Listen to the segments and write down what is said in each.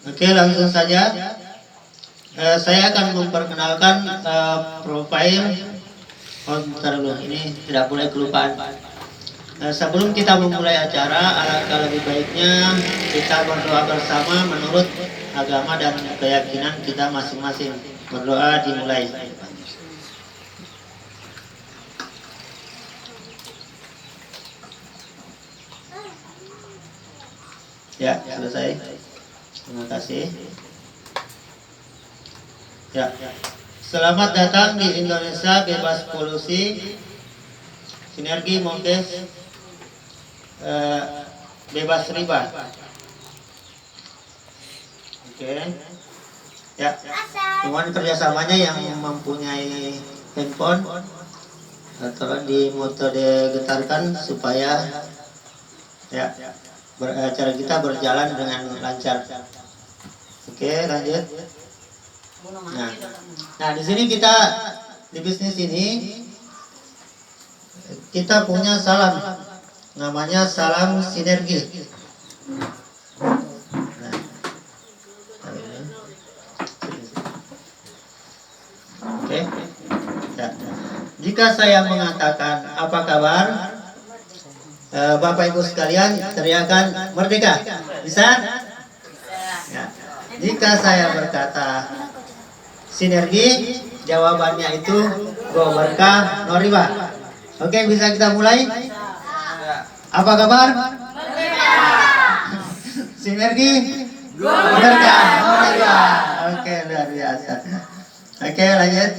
Oke, langsung saja. Saya akan memperkenalkan profil. Oh, bentar dulu, ini tidak boleh kelupaan. Sebelum kita memulai acara, alangkah lebih baiknya kita berdoa bersama menurut agama dan keyakinan kita masing-masing. Berdoa dimulai. Ya, selesai. Terima kasih. Ya. Selamat datang di Indonesia bebas polusi. Sinergi Mondes bebas riba. Oke. Ya. Cuman kerjasamanya yang mempunyai handphone atau di metode getarkan supaya ya acara kita berjalan dengan lancar. Oke, lanjut. Nah, di sini kita di bisnis ini kita punya salam, namanya salam sinergi. Nah, oke. Ya. Jika saya mengatakan apa kabar, Bapak Ibu sekalian teriakan merdeka. Bisa? Ya. Jika saya berkata sinergi, jawabannya itu go berkah no riba. Oke, bisa kita mulai? Apa kabar? Sinergi go berkah no riba. Oke, luar biasa. Oke, lanjut.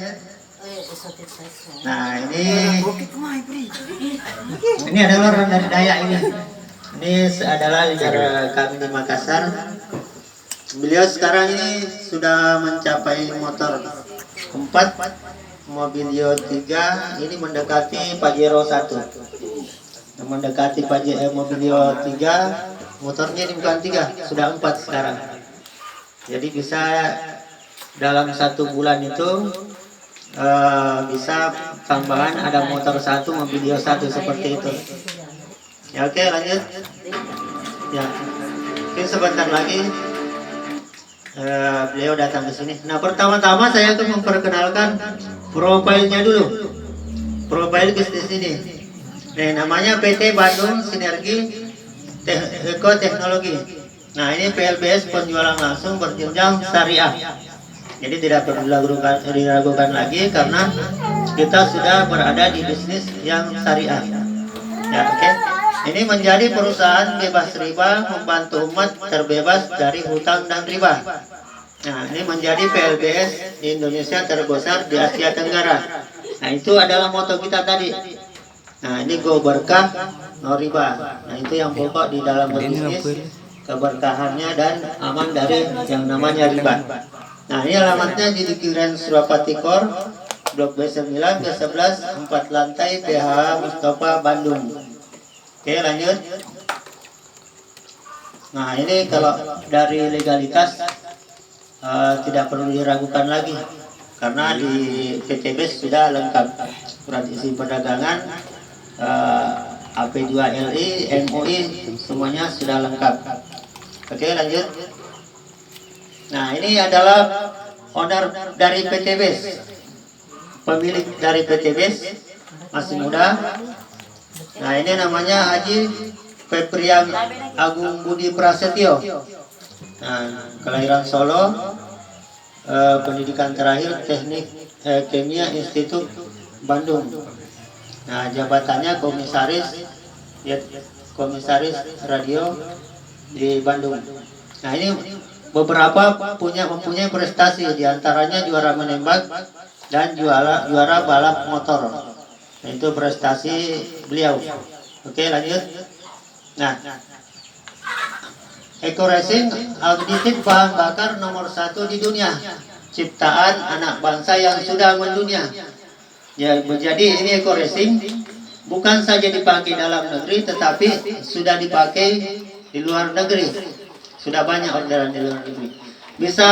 Nah, ini adalah orang dari Dayak ini. Ini adalah leader kami di Makassar. Beliau sekarang ini sudah mencapai motor 4, Mobilio 3, ini mendekati Pajero 1. Mendekati Mobilio 3, motornya ini bukan 3, sudah 4 sekarang. Jadi bisa dalam 1 bulan itu bisa tambahan ada motor 1, Mobilio 1 seperti itu. Ya, oke, lanjut. Ya, mungkin sebentar lagi beliau datang ke sini. Nah, pertama-tama saya tuh memperkenalkan profilnya dulu. Profil bisnis ini. Nah, namanya PT Bandung Sinergi Ekoteknologi. Nah, ini PLBS penjualan langsung berjenjang syariah. Jadi tidak perlu diragukan lagi karena kita sudah berada di bisnis yang syariah. Ya, oke. Ini menjadi perusahaan bebas riba, membantu umat terbebas dari hutang dan riba. Nah, ini menjadi PLBS di Indonesia terbesar di Asia Tenggara. Nah, itu adalah moto kita tadi. Nah, ini go berkah no riba. Nah, itu yang pokok di dalam berbisnis, keberkahannya dan aman dari yang namanya riba. Nah, ini alamatnya di Dukuran Surapati Kor, Blok B9 ke11 4 lantai PH Mustafa Bandung. Oke, lanjut. Nah, ini kalau dari legalitas tidak perlu diragukan lagi karena di PTBS sudah lengkap surat izin perdagangan, AP2LI, MUI semuanya sudah lengkap. Oke, lanjut. Nah, ini adalah owner dari PTBS, pemilik dari PTBS, masih muda. Nah, ini namanya Haji Febrian Agung Budi Prasetyo. Nah, kelahiran Solo, pendidikan terakhir Teknik Kimia Institut Bandung. Nah, jabatannya komisaris radio di Bandung. Nah, ini beberapa mempunyai prestasi, diantaranya juara menembak dan juara balap motor. Nah, itu prestasi beliau. Oke, lanjut. Nah, Eco Racing auditif bahan bakar nomor 1 di dunia, ciptaan anak bangsa yang sudah mendunia. Ya, menjadi ini Eco Racing bukan saja dipakai dalam negeri, tetapi sudah dipakai di luar negeri. Sudah banyak orderan di luar negeri. Bisa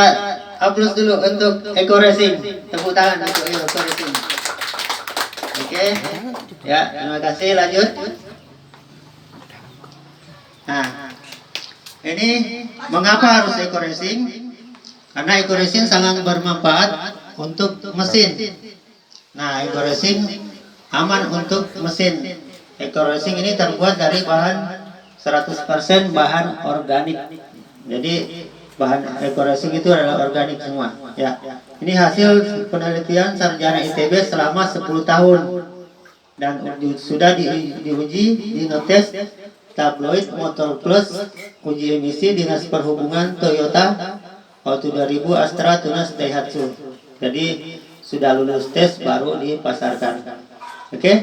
upload dulu untuk Eco Racing. Tepuk tangan untuk Eco Racing. Oke, ya, terima kasih. Lanjut. Nah, Ini mengapa harus eco racing? Karena eco racing sangat bermanfaat untuk mesin. Nah, eco racing aman untuk mesin. Eco racing ini terbuat dari bahan 100% bahan organik. Jadi bahan eco racing itu adalah organik semua. Ya, ini hasil penelitian sarjana ITB selama 10 tahun dan sudah diuji di ngetes tabloid Motor Plus, uji emisi Dinas Perhubungan Toyota Auto 2000 Astra Tunas Daihatsu. Jadi sudah lulus tes baru dipasarkan. Oke.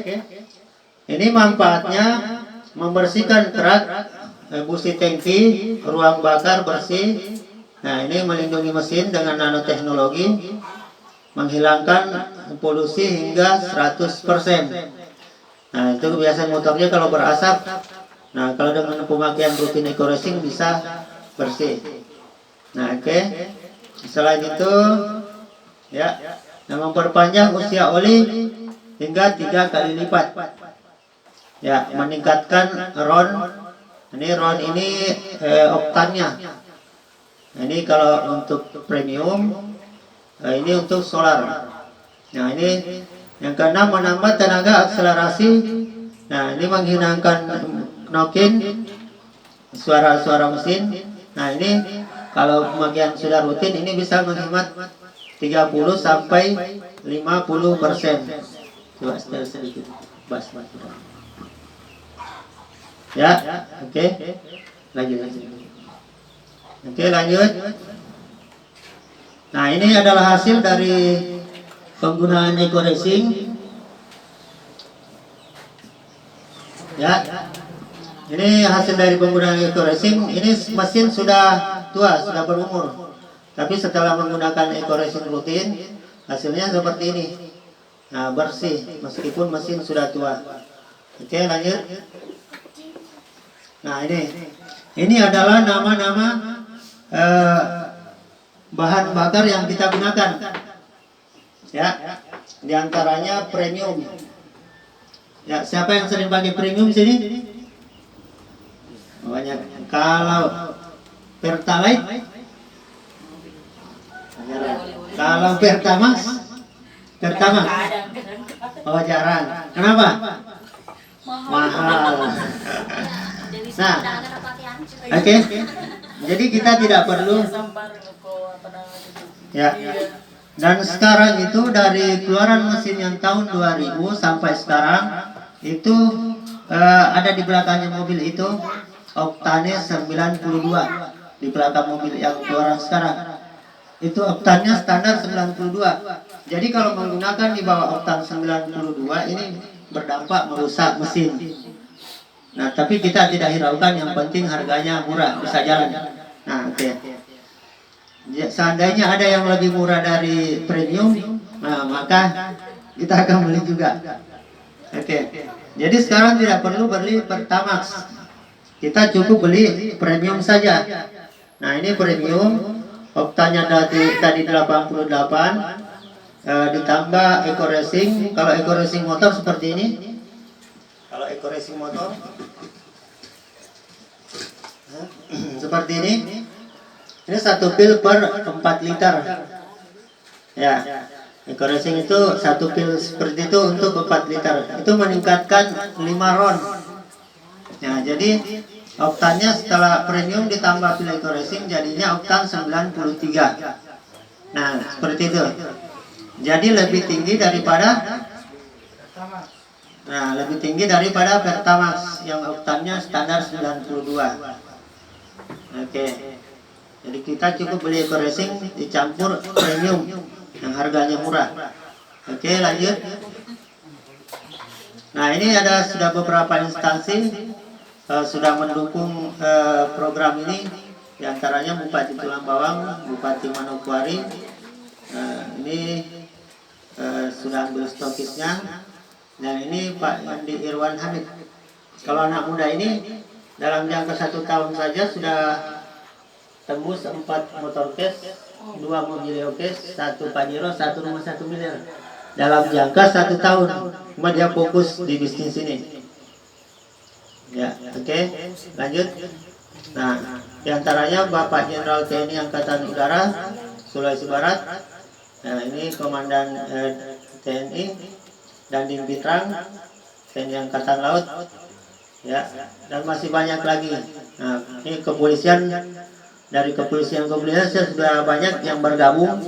Ini manfaatnya membersihkan kerak, busi tangki, ruang bakar bersih. Nah, ini melindungi mesin dengan nanoteknologi, menghilangkan polusi hingga 100%. Nah, itu kebiasaan motornya kalau berasap. Nah, kalau dengan pemakaian rutin eco racing bisa bersih. Nah, oke. Selain itu, ya, memperpanjang usia oli hingga 3 kali lipat. Ya, meningkatkan RON. Ini RON ini oktannya. Ini kalau untuk premium, ini untuk solar. Nah, ini yang keenam, menambah tenaga akselerasi. Nah, ini menghilangkan knocking, suara-suara mesin. Nah, ini kalau pemakaian sudah rutin ini bisa menghemat 30 sampai 50%. Coba sedikit. Ya, oke. Lanjut. Oke, lanjut. Nah, ini adalah hasil dari penggunaan eco racing. Ya. Ini hasil dari penggunaan eco racing. Ini mesin sudah tua, sudah berumur. Tapi setelah menggunakan eco racing rutin, hasilnya seperti ini. Nah, bersih meskipun mesin sudah tua. Oke, lanjut. Nah, ini adalah nama-nama bahan bakar yang kita gunakan. Ya, diantaranya premium. Ya, siapa yang sering pakai premium di sini? Banyak. Kalau Pertalite, kalau Pertamax, oh jarang. Kenapa? Mahal. Nah, oke. Jadi kita tidak perlu. Ya. Dan sekarang itu dari keluaran mesin yang tahun 2000 sampai sekarang itu ada di belakangnya mobil itu oktane 92 di belakang mobil yang keluaran sekarang. Itu oktannya standar 92. Jadi kalau menggunakan di bawah oktan 92 ini berdampak merusak mesin. Nah, tapi kita tidak hiraukan, yang penting harganya murah, bisa jalan. Nah, oke. Seandainya ada yang lebih murah dari premium, nah maka kita akan beli juga. Oke. Jadi sekarang tidak perlu beli Pertamax. Kita cukup beli premium saja. Nah, ini premium, oktannya tadi 88, ditambah eco racing. Kalau eco racing motor seperti ini. Kalau eco racing motor seperti ini. Ini 1 pil per 4 liter. Ya, eco racing itu 1 pil seperti itu untuk 4 liter. Itu meningkatkan 5 RON. Ya, jadi oktannya setelah premium ditambah pil eco racing jadinya oktan 93. Nah, seperti itu. Jadi lebih tinggi daripada Pertamax yang oktannya standar 92. Oke. Jadi kita cukup beli eco racing dicampur premium yang harganya murah. Oke, lanjut. Nah, ini ada sudah beberapa instansi sudah mendukung program ini, diantaranya Bupati Tulang Bawang, Bupati Manokwari. Ini sudah ambil stokisnya. Dan ini Pak Andi Irwan Hamid. Kalau anak muda ini dalam jangka 1 tahun saja sudah tembus 4 motor case, 2 mobil case, 1 Pajero, 1 rumah 1 miliar. Dalam jangka 1 tahun. Cuma dia fokus di bisnis ini. Ya, oke. Lanjut. Nah, diantaranya Bapak Jenderal TNI Angkatan Udara Sulawesi Barat. Nah, ini Komandan TNI Dandim Pitrang TNI Angkatan Laut. Ya, dan masih banyak lagi. Nah, ini kepolisian, dari kepolisian sudah banyak yang bergabung.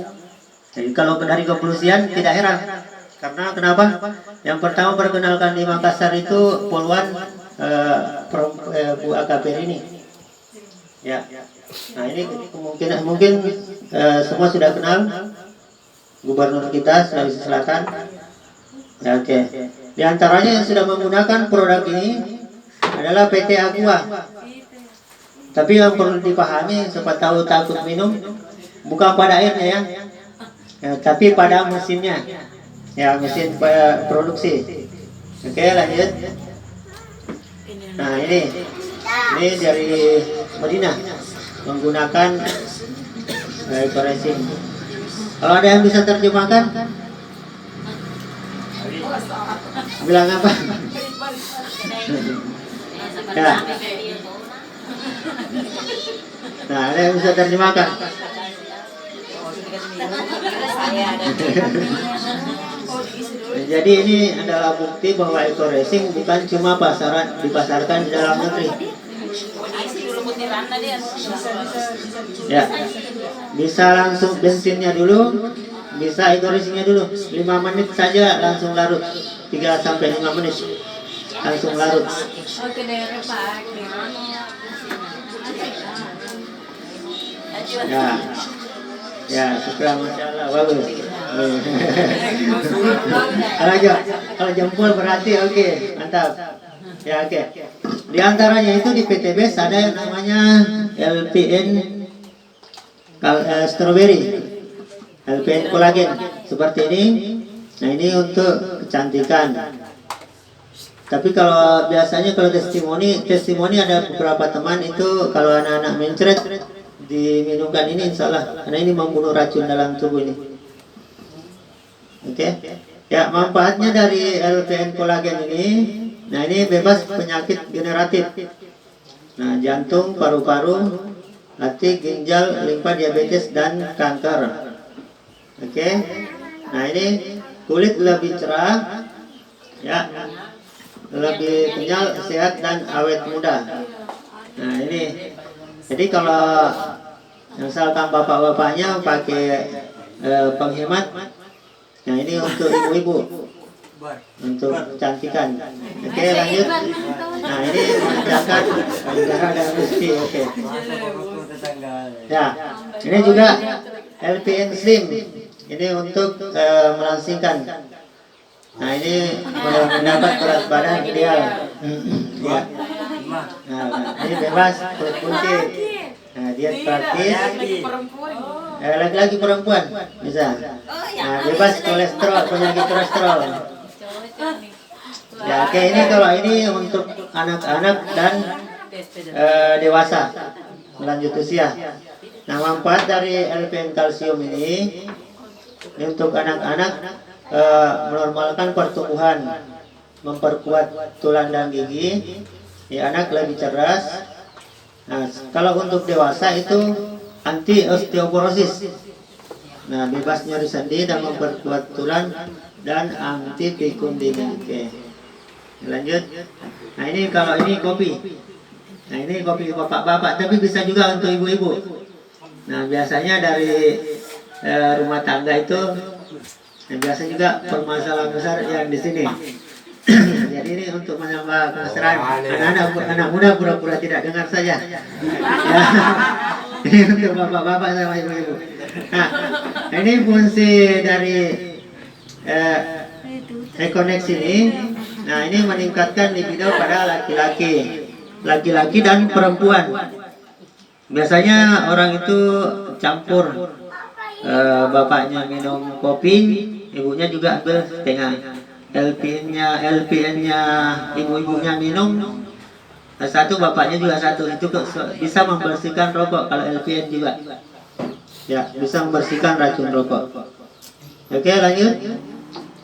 Jadi kalau dari kepolisian tidak heran. Karena kenapa? Yang pertama perkenalkan di Makassar itu Poluan Bu AKP ini. Ya. Nah, ini mungkin semua sudah kenal gubernur kita Sulawesi Selatan. Ya, oke. Di antaranya yang sudah menggunakan produk ini adalah PT Aqua. Tapi yang perlu dipahami, siapa tahu takut minum, bukan pada airnya ya, tapi pada mesinnya. Ya, mesin produksi. Oke, lanjut. Nah, ini dari Madinah menggunakan Eco-Racing. Kalau ada yang bisa terjemahkan, bilang apa? Ya. Nah, ada yang bisa terjemahkan. Jadi ini adalah bukti bahwa Eco-Racing bukan cuma dipasarkan di dalam negeri. Ya, bisa langsung bensinnya dulu, bisa Eco-Racingnya dulu. 5 menit saja langsung larut, 3 sampai 5 menit langsung larut. Ya, syukur, masya Allah, bagus. Kalau jempol berarti oke, mantap. Ya, oke. Di antaranya itu di PTBS ada yang namanya LPN strawberry, LPN kolagen seperti ini. Nah, ini untuk kecantikan. Tapi kalau biasanya kalau testimoni ada beberapa teman itu kalau anak-anak mencret diminumkan ini, insya Allah, karena ini membunuh racun dalam tubuh ini. Oke. Ya, manfaatnya dari LPN kolagen ini, nah ini bebas penyakit generatif. Nah, jantung, paru-paru, hati, ginjal, limpa, diabetes, dan kanker. Oke. Nah, ini kulit lebih cerah, ya, lebih kenyal, sehat, dan awet muda. Nah, ini. Jadi kalau misalkan bapak-bapaknya pakai penghemat, nah ini untuk ibu-ibu, untuk kecantikan. Oke, lanjut. Nah, ini menandakan darah dan mesti. Oke. Ya, ini juga LPN Slim. Ini untuk melangsingkan. Nah, ini mendapat berat badan ideal. Ya. Nah, ini bebas perut kunci. Nah, dia praktis. Laki-laki perempuan bisa. Nah, bebas kolesterol, penyakit kolesterol. Ya, oke, ini kalau ini untuk anak-anak dan dewasa lanjut usia. Nah, manfaat dari LPN kalsium ini untuk anak-anak menormalkan pertumbuhan, memperkuat tulang dan gigi. Ya, anak lebih cerdas. Nah, kalau untuk dewasa itu anti osteoporosis. Nah, bebas nyeri sendi dan memperkuat tulang dan anti pikun dini. Oke. Lanjut. Nah, ini kalau ini kopi. Nah, ini kopi bapak-bapak, tapi bisa juga untuk ibu-ibu. Nah, biasanya dari rumah tangga itu, nah, biasa juga permasalahan besar yang di sini. Jadi ini untuk menambah kesesaran anak muda pura-pura tidak dengar saja. Ya. Ini untuk bapak-bapak sama ibu-ibu. Nah, ini fungsi dari Econex ini. Nah, ini meningkatkan libido pada laki-laki dan perempuan. Biasanya orang itu campur, bapaknya minum kopi, ibunya juga ambil setengah. LPN-nya ibu-ibunya minum satu, bapaknya juga satu. Itu bisa membersihkan rokok. Kalau LPN juga, ya, bisa membersihkan racun rokok. Oke, lanjut.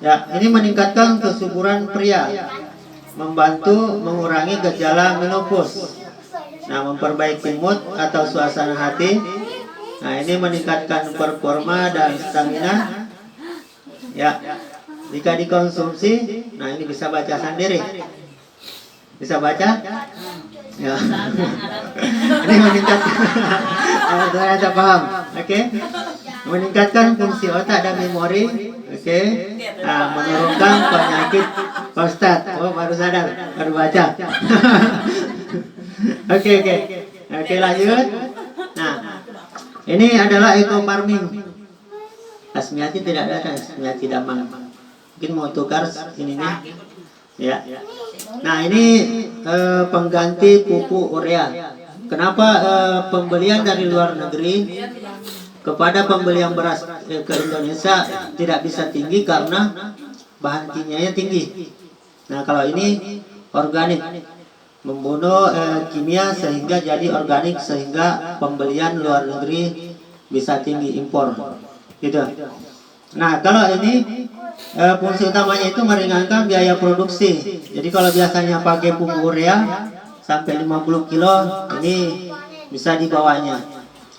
Ya, ini meningkatkan kesuburan pria, membantu mengurangi gejala menopause. Nah, memperbaiki mood atau suasana hati. Nah, ini meningkatkan performa dan stamina. Ya, jika dikonsumsi, nah ini bisa baca sendiri. Bisa baca? Ya. Ini meningkatkan. Saya paham. Oke. Meningkatkan fungsi otak dan memori. Oke. Nah, menurunkan penyakit prostat. Oh, baru sadar, baru baca. Oke. Oke, lanjut. Nah, ini adalah eco farming. Asmiati tidak ada, Asmiati Damang. Mungkin mau tukar ininya. Ya. Nah, ini pengganti pupuk urea. Kenapa pembelian dari luar negeri kepada pembelian beras ke Indonesia tidak bisa tinggi karena bahan kimianya tinggi. Nah, kalau ini organik, membunuh kimia sehingga jadi organik, sehingga pembelian luar negeri bisa tinggi, impor gitu. Nah, kalau ini fungsi utamanya itu meringankan biaya produksi. Jadi kalau biasanya pakai pupuk urea sampai 50 kilo, ini bisa dibawanya.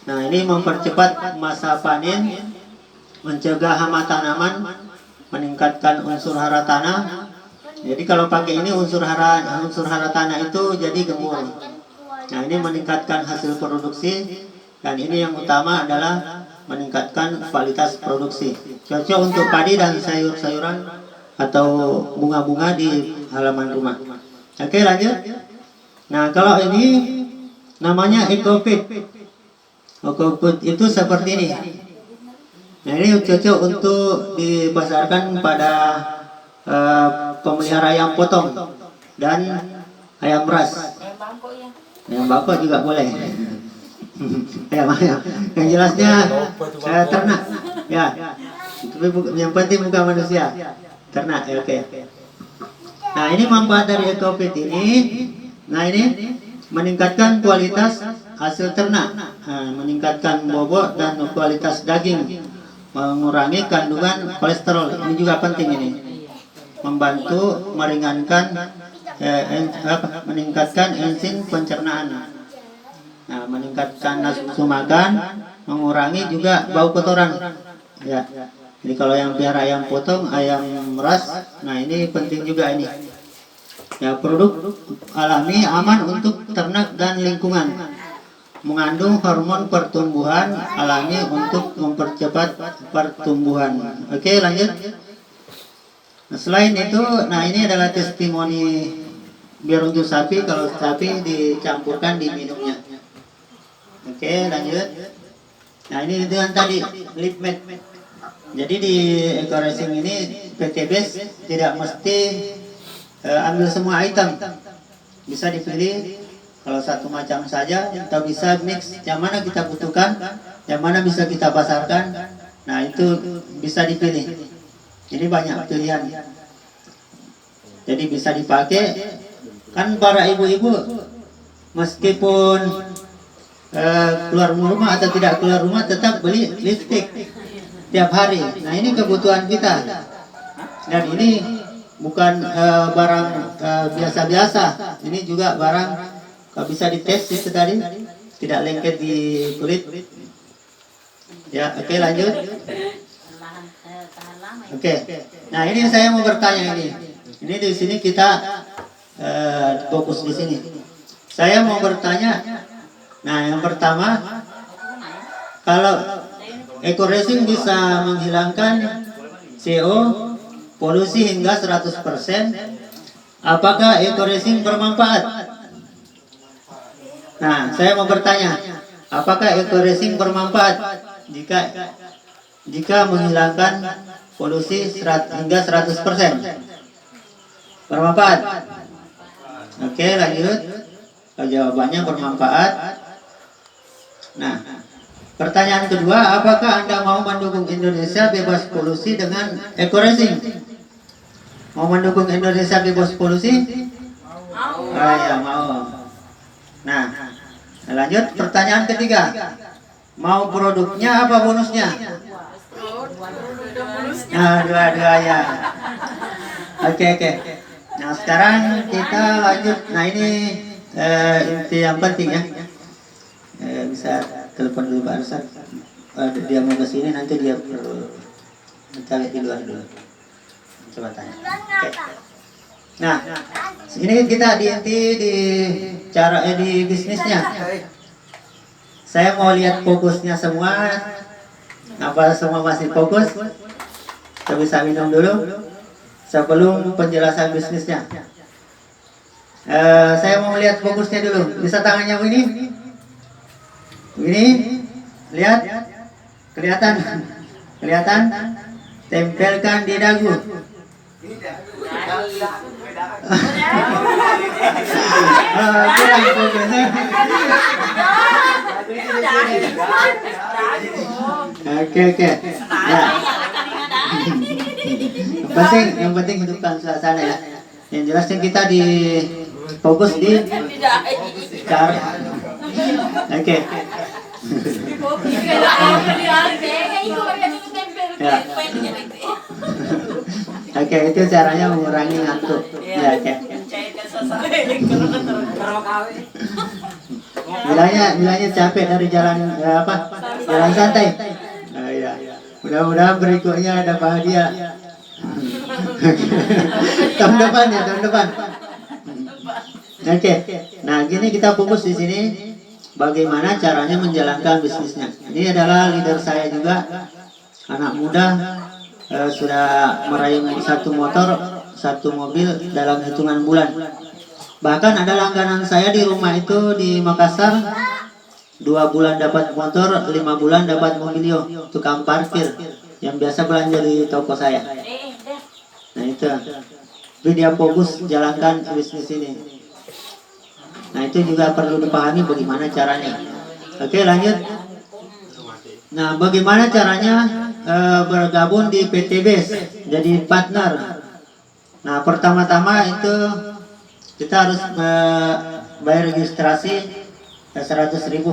Nah, ini mempercepat masa panen, mencegah hama tanaman, meningkatkan unsur hara tanah. Jadi kalau pakai ini unsur hara tanah itu jadi gembur. Nah, ini meningkatkan hasil produksi, dan ini yang utama adalah meningkatkan kualitas produksi. Cocok untuk padi dan sayur-sayuran atau bunga-bunga di halaman rumah. Oke, lanjut. Nah, kalau ini namanya EcoFit. EcoFit itu seperti ini. Nah, ini cocok untuk dipasarkan pada pemelihara ayam potong dan ayam ras. Ayam bako juga boleh. Ayam. Yang jelasnya ternak. Ya. Yang penting bukan manusia. Ternak. Ya, oke. Nah, ini manfaat dari EcoFit ini. Nah, ini meningkatkan kualitas hasil ternak, meningkatkan bobot dan kualitas daging, mengurangi kandungan kolesterol. Ini juga penting ini. Membantu meringankan meningkatkan enzim pencernaan. Nah, meningkatkan nafsu makan, mengurangi juga bau kotoran. Ya. Jadi kalau yang piara ayam potong, ayam ras, nah ini penting juga ini. Ya, produk alami aman untuk ternak dan lingkungan. Mengandung hormon pertumbuhan alami untuk mempercepat pertumbuhan. Oke, lanjut. Nah, selain itu, nah ini adalah testimoni biar untuk sapi, kalau sapi dicampurkan di minumnya. Oke, lanjut. Nah, ini dengan tadi LipMed. Jadi di EcoRacing ini PT Base tidak mesti ambil semua item. Bisa dipilih kalau satu macam saja, atau bisa mix yang mana kita butuhkan, yang mana bisa kita pasarkan. Nah, itu bisa dipilih. Jadi banyak pilihan. Jadi bisa dipakai. Kan para ibu-ibu meskipun keluar rumah atau tidak keluar rumah tetap beli lipstick tiap hari. Nah, ini kebutuhan kita. Dan ini bukan barang biasa-biasa. Ini juga barang bisa dites itu tadi, tidak lengket di kulit. Ya, oke, lanjut. Oke. Nah, ini saya mau bertanya ini. Ini di sini kita fokus di sini. Saya mau bertanya. Nah, yang pertama, kalau EcoRacing bisa menghilangkan CO polusi hingga 100%, apakah EcoRacing bermanfaat? Nah, saya mau bertanya, apakah EcoRacing bermanfaat jika menghilangkan polusi hingga 100%? Bermanfaat? Oke, lanjut. Jawabannya bermanfaat. Nah, pertanyaan kedua, apakah Anda mau mendukung Indonesia bebas polusi dengan EcoRacing? Mau mendukung Indonesia bebas polusi? Mau. Ya, mau. Nah, lanjut pertanyaan ketiga. Mau produknya apa bonusnya? Nah, dua-dua ya. Oke. Nah, sekarang kita lanjut. Nah, ini Inti yang penting ya, bisa telepon dulu Pak Arsan. Dia mau ke sini, nanti dia perlu mencari di luar dulu. Coba tanya. Oke. Nah, ini kita di cara di bisnisnya. Saya mau lihat fokusnya semua. Apa semua masih fokus? Kita bisa minum dulu sebelum penjelasan bisnisnya. Saya mau lihat fokusnya dulu. Bisa tangannya begini? Begini? Lihat? Kelihatan? Kelihatan? Tempelkan di dagu. Kurang fokusnya. Oke. Ya. Yang penting hidupkan suasana ya. Yang jelasnya kita di fokus di cara. Oke. Ya. Oke, itu caranya mengurangi ngantuk. Ya, oke. Bilangnya capek dari jalan jalan santai. Iya. Mudah-mudahan berikutnya ada bahagia. tahun depan. Oke. Nah, gini kita fokus di sini. Bagaimana caranya menjalankan bisnisnya. Ini adalah leader saya juga, anak muda, sudah meraih 1 motor, 1 mobil dalam hitungan bulan. Bahkan ada langganan saya di rumah itu di Makassar, 2 bulan dapat motor, 5 bulan dapat mobilio, tukang parkir yang biasa belanja di toko saya. Nah itu, dia fokus jalankan bisnis ini. Nah itu juga perlu dipahami bagaimana caranya. Oke, lanjut. Nah bagaimana caranya bergabung di PT BES jadi partner. Nah pertama-tama itu kita harus bayar registrasi 100.000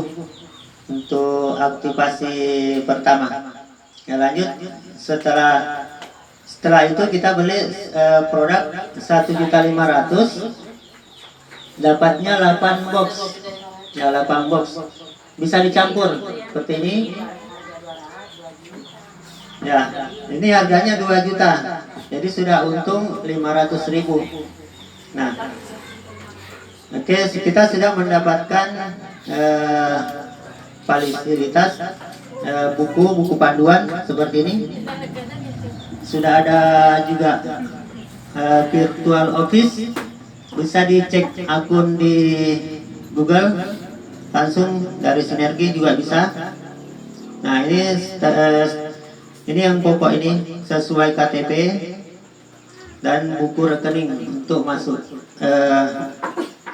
untuk aktivasi pertama. Ya lanjut, setelah itu kita beli produk 1.500.000, dapatnya 8 box. Ya 8 box. Bisa dicampur seperti ini. Ya, ini harganya 2 juta. Jadi sudah untung 500.000. Nah, oke, kita sudah mendapatkan fasilitas buku panduan seperti ini. Sudah ada juga virtual office. Bisa dicek akun di Google, langsung dari Sinergi juga bisa. Nah ini yang pokok ini sesuai KTP dan buku rekening untuk masuk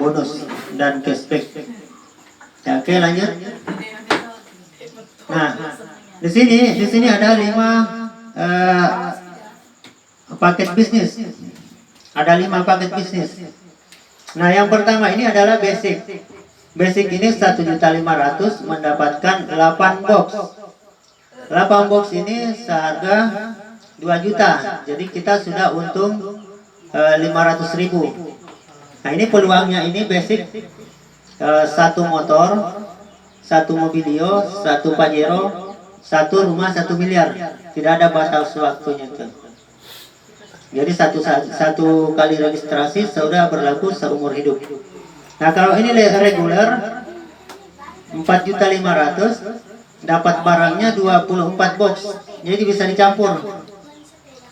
bonus dan cashback. Ya, oke lanjut. Nah di sini ada 5 paket bisnis. Ada 5 paket bisnis. Nah yang pertama ini adalah basic. Basic ini 1.500.000 mendapatkan 8 box. 8 box ini seharga 2 juta. Jadi kita sudah untung 500.000. Nah ini peluangnya ini basic 1 motor, 1 mobilio, 1 Pajero, 1 rumah 1 miliar. Tidak ada batas waktunya tuh. Jadi satu kali registrasi sudah berlaku seumur hidup. Nah kalau ini reguler 4.500.000, dapat barangnya 24 box. Jadi bisa dicampur.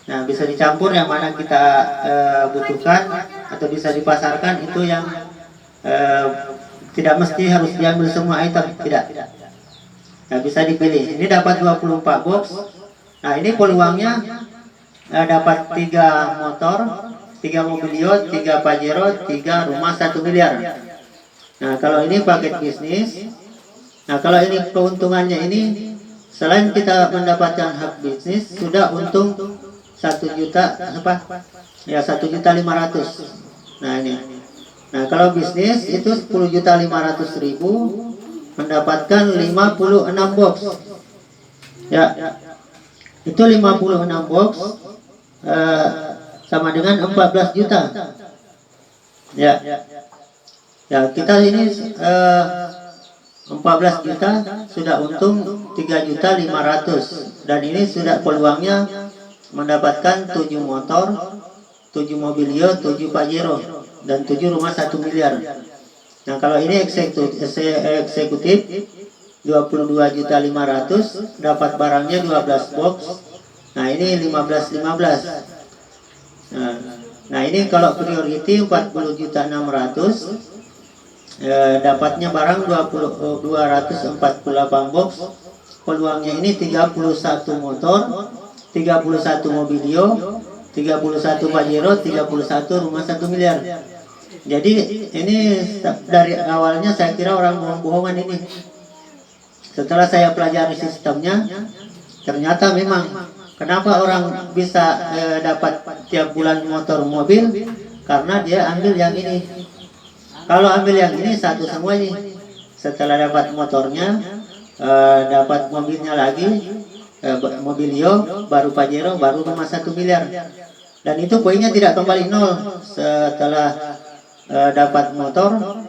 Nah bisa dicampur yang mana kita butuhkan atau bisa dipasarkan, itu yang tidak mesti harus diambil semua item, tidak. Nah bisa dipilih. Ini dapat 24 box. Nah ini peluangnya dapat 3 motor, 3 mobilio, 3 Pajero, 3 rumah 1 miliar. Nah kalau ini paket bisnis. Nah kalau ini keuntungannya ini, selain kita mendapatkan hak bisnis, sudah untung 1 juta ya 1.500.000. Nah ini. Nah kalau bisnis itu 10.500.000 mendapatkan 56 box. Ya. Itu 56 box sama dengan 14 juta. Ya. Ya, kita ini 14 juta sudah untung 3.500.000 dan ini sudah peluangnya mendapatkan 7 motor, 7 mobilio, 7 Pajero dan 7 rumah 1 miliar. Nah, kalau ini eksekutif 22.500.000 dapat barangnya 12 box. Nah, ini 15. Nah, ini kalau priority 40.600.000 dapatnya barang 248 box. Peluangnya ini 31 motor, 31 mobilio, 31 Pajero, 31 rumah 1 miliar. Jadi ini dari awalnya saya kira orang bohong-bohongan ini. Setelah saya pelajari sistemnya, ternyata memang kenapa orang bisa dapat tiap bulan motor mobil, karena dia ambil yang ini. Kalau ambil yang ini satu semua ini, setelah dapat motornya, dapat mobilnya lagi, mobilio, baru Pajero, baru rumah 1 miliar. Dan itu poinnya tidak kembali nol. Setelah dapat motor,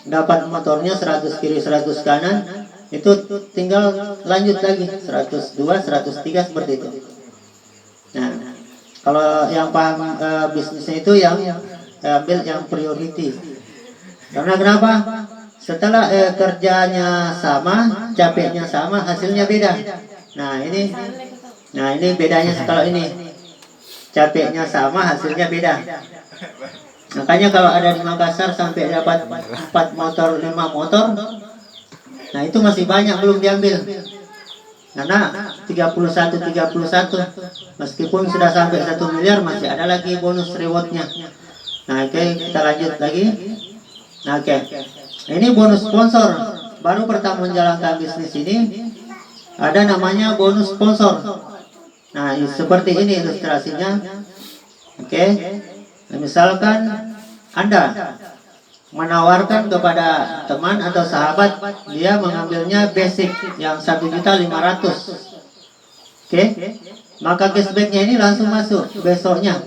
dapat motornya 100 kiri 100 kanan, itu tinggal lanjut lagi 102, 103 seperti itu. Nah, kalau yang paham bisnisnya itu yang ambil yang priority. Karena kenapa? Setelah kerjanya sama, capeknya sama, hasilnya beda. Nah ini bedanya kalau ini capeknya sama, hasilnya beda. Makanya kalau ada di Makassar sampai dapat 4 motor, 5 motor, nah itu masih banyak belum diambil. Karena 31, meskipun sudah sampai 1 miliar masih ada lagi bonus rewardnya. Nah, oke, kita lanjut lagi. Nah, oke. Ini bonus sponsor. Baru pertama menjalankan bisnis ini ada namanya bonus sponsor. Nah, seperti ini ilustrasinya. Oke. Nah, misalkan Anda menawarkan kepada teman atau sahabat, dia mengambilnya basic yang 1.500.000. Oke. Maka cashbacknya ini langsung masuk besoknya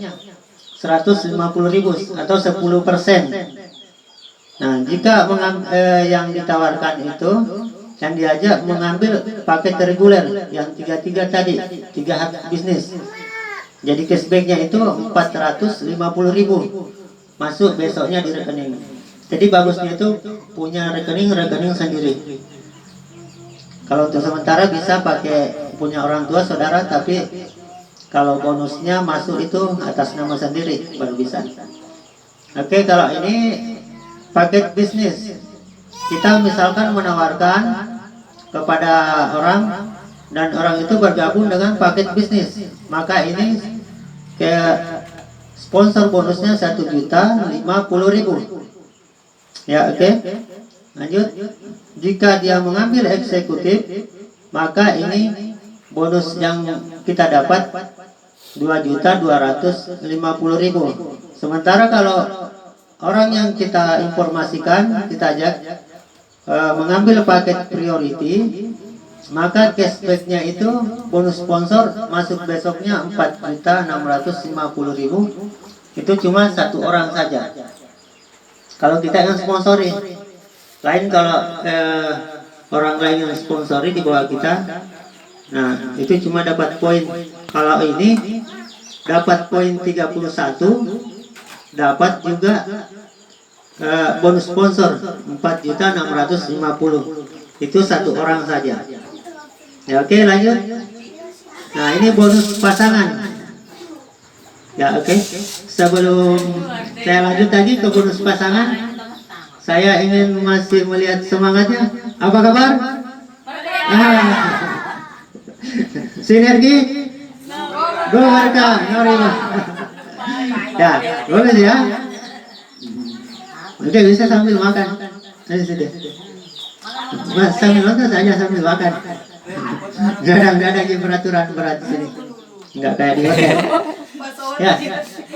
150.000 atau 10%. Nah, jika yang ditawarkan itu, yang diajak mengambil paket reguler yang 33 tadi, 3 bisnis. Jadi cashbacknya itu 450.000 masuk besoknya di rekening. Jadi bagusnya itu punya rekening sendiri. Kalau untuk sementara bisa pakai punya orang tua, saudara, tapi kalau bonusnya masuk itu atas nama sendiri baru bisa. Oke, kalau ini paket bisnis, kita misalkan menawarkan kepada orang dan orang itu bergabung dengan paket bisnis, maka ini ke sponsor bonusnya 1.050.000. Ya, oke. Lanjut. Jika dia mengambil eksekutif, maka ini bonus yang kita dapat 2.250.000. Sementara kalau orang yang kita informasikan, kita ajak mengambil paket priority, maka cashbacknya itu bonus sponsor masuk besoknya 4.650.000. Itu cuma 1 orang saja. Kalau kita yang sponsori, lain kalau orang lain yang sponsori di bawah kita, nah itu cuma dapat poin. Kalau ini dapat poin 31, dapat juga bonus sponsor 4.650.000. Itu 1 orang saja. Ya, oke, lanjut. Nah, ini bonus pasangan. Ya, oke. Sebelum saya lanjut lagi ke bonus pasangan, saya ingin masih melihat semangatnya. Apa kabar? Sinergi? Go Barca, Norima. Ya, boleh ya. Oke, bisa sambil makan. Ayo sudah. Mas, sambil nonton saja sambil makan. Gak ada peraturan berat di sini. Enggak kayak di hotel. Ya,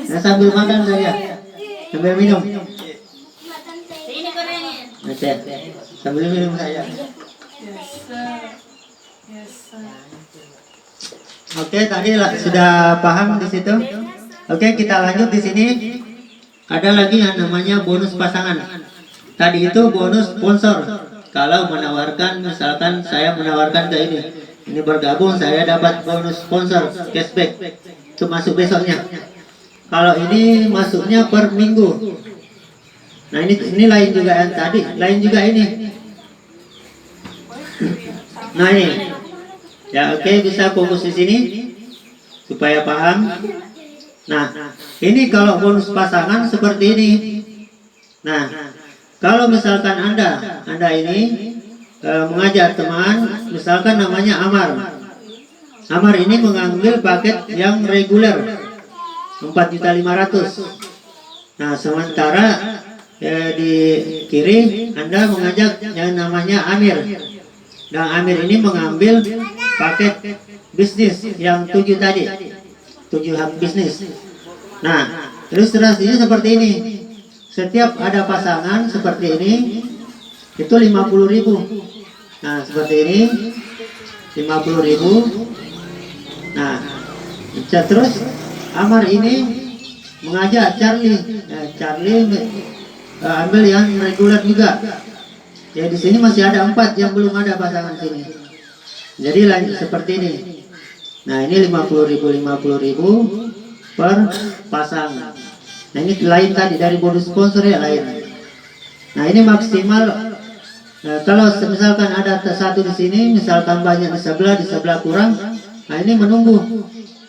nah, sambil makan saja, sambil minum. Oke, sambil minum saja. Oke, tadi sudah paham di situ. Oke, kita lanjut di sini. Ada lagi yang namanya bonus pasangan. Tadi itu bonus sponsor. Kalau menawarkan, misalkan saya menawarkan ke ini bergabung saya dapat bonus sponsor cashback. Itu masuk besoknya. Kalau ini masuknya per minggu. Nah ini lain juga yang tadi, lain juga ini. Nah ini, ya oke, bisa fokus di sini supaya paham. Nah ini kalau bonus pasangan seperti ini. Nah kalau misalkan anda ini mengajak teman, misalkan namanya Amar. Amar ini mengambil paket yang reguler 4.500.000. Nah sementara di kiri Anda mengajak yang namanya Amir. Dan Amir ini mengambil paket bisnis yang 7 tadi, 7 hak bisnis. Nah ilustrasinya seperti ini. Setiap ada pasangan seperti ini itu 50.000. Nah seperti ini 50.000. Nah terus Amar ini mengajak Charlie. Charlie ambil yang reguler juga. Ya di sini masih ada 4 yang belum ada pasangan sini. Jadi lanjut seperti ini. Nah ini 50.000 per pasangan. Nah ini lain tadi dari bonus sponsor ya lain. Nah ini maksimal. Kalau misalkan ada satu di sini, misalkan banyak di sebelah kurang. Nah ini menunggu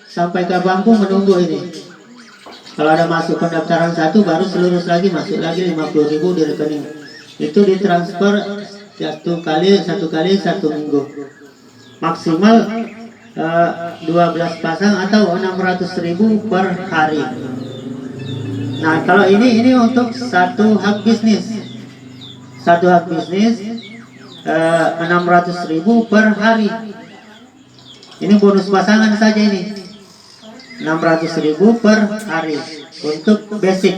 sampai ke bangku menunggu ini. Kalau ada masuk pendaftaran satu, baru seluruh lagi masuk lagi 50.000 di rekening. Itu ditransfer satu kali satu minggu. Maksimal 12 pasang atau 600.000 per hari. Nah kalau ini untuk satu hak bisnis. Satu hak bisnis 600.000 per hari. Ini bonus pasangan saja ini. 600.000 per hari untuk basic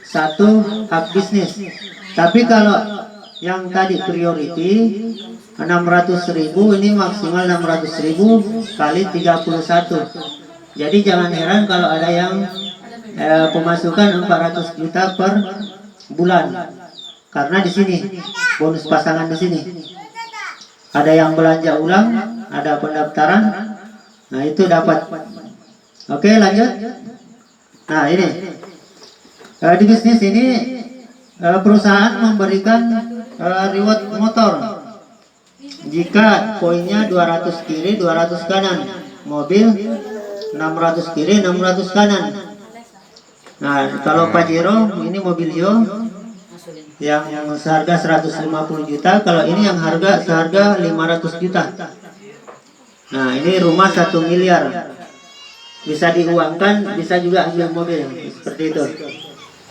satu hak bisnis. Tapi kalau yang tadi priority 600.000 ini maksimal 600.000 kali 31. Jadi jangan heran kalau ada yang pemasukan 400 juta per bulan. Karena di sini bonus pasangan di sini. Ada yang belanja ulang, ada pendaftaran. Nah, itu dapat. Oke, lanjut. Nah, ini di bisnis ini perusahaan memberikan reward motor. Jika poinnya 200 kiri, 200 kanan. Mobil 600 kiri, 600 kanan. Nah, kalau Pajero ini mobilio yang seharga 150 juta, kalau ini yang seharga 500 juta. Nah, ini rumah 1 miliar. Bisa diuangkan, bisa juga ambil mobil seperti itu.